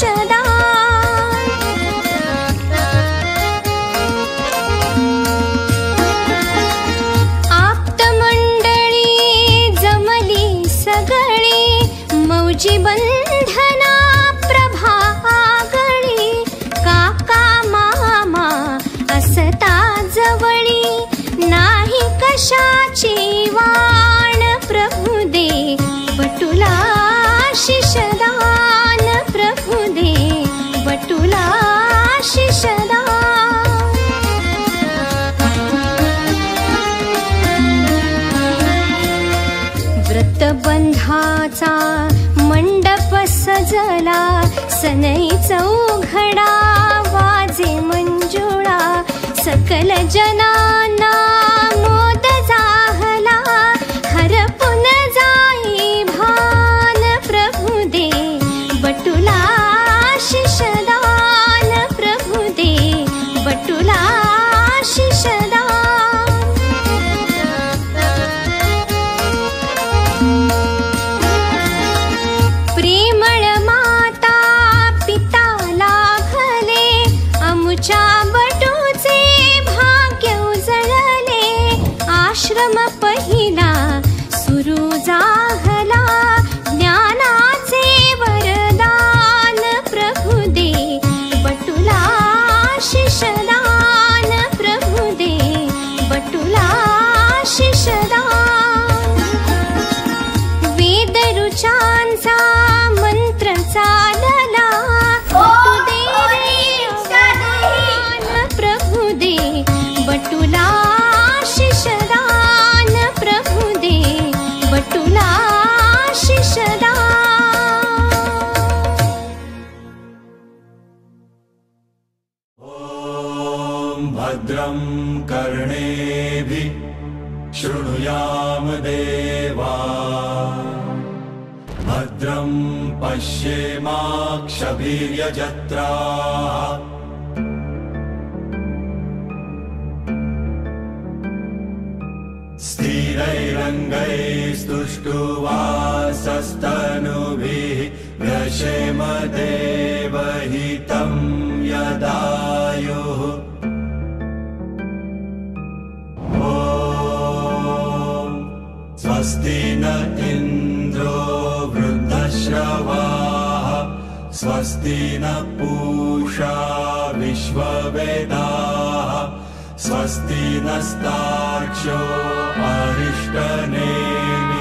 शिषदा आप्तमंडळी जमली सगळी मौजी बंधना प्रभागळी काका मामा असता जवळी नाही कशाची वाण प्रभु दे बटुला शिषदान प्रभु दे बटुला शिषदान व्रतबंधाचा मंडप सजला सनई चौघडा वाजे मंजुळा सकल जनांना मोद जाहला हरपुन जाई भान प्रभु दे बटुला शिषदान प्रभु दे बटुला शिषदान प्रेमळ माता पिता लाभले अमुच्या बटूचे भाग्य उजळले आश्रम पहिला सुरू जाहला ज्ञानाचे वरदान प्रभु दे बटुला शिषदान प्रभु दे बटुला शिषदान वेद ऋचांचा मंत्र चालला बटु दे शिषदान प्रभु दे बटुला शिषदान प्रभु दे बटुला शिषदान ॐ भद्रं कर्णेभिः शृणुयाम देवा भद्रं पश्येमाक्षभिर्यजत्राः स्थिरैरङ्गैस्तुष्टुवासस्तनुभिः व्यशेम देवहितं यदायुः ॐ स्वस्ति न इन्द्रो वृद्धश्रवाः स्वस्ति न पूषा विश्ववेदाः स्वस्ति नस्तार्क्ष्यो अरिष्टनेमि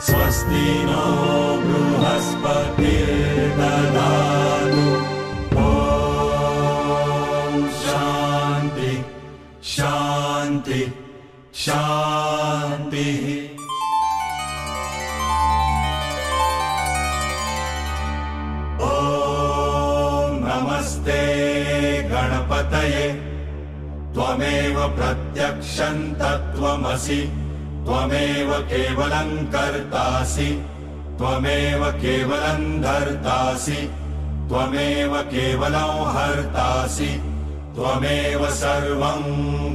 स्वस्ति नो बृहस्पतिर्दधातु ॐ शान्ति शान्ति शान्तिः ॐ नमस्ते गणपतये त्वमेव प्रत्यक्षं तत्त्वमसि त्वमेव केवलं कर्तासि त्वमेव केवलं धर्तासि त्वमेव केवलं हर्तासि त्वमेव सर्वं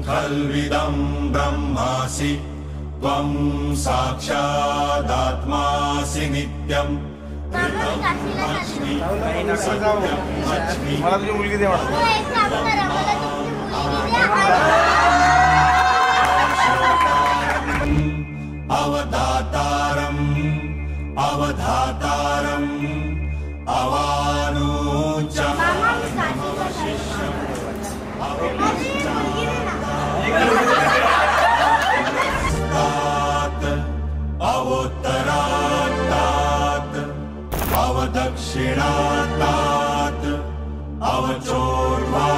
खल्विदं ब्रह्मासि त्वं साक्षादात्मासि नित्यं अवधातारम् अवधातारम् अवानुचं अवोत्तरात् अवदक्षिणात् अवचोर्वा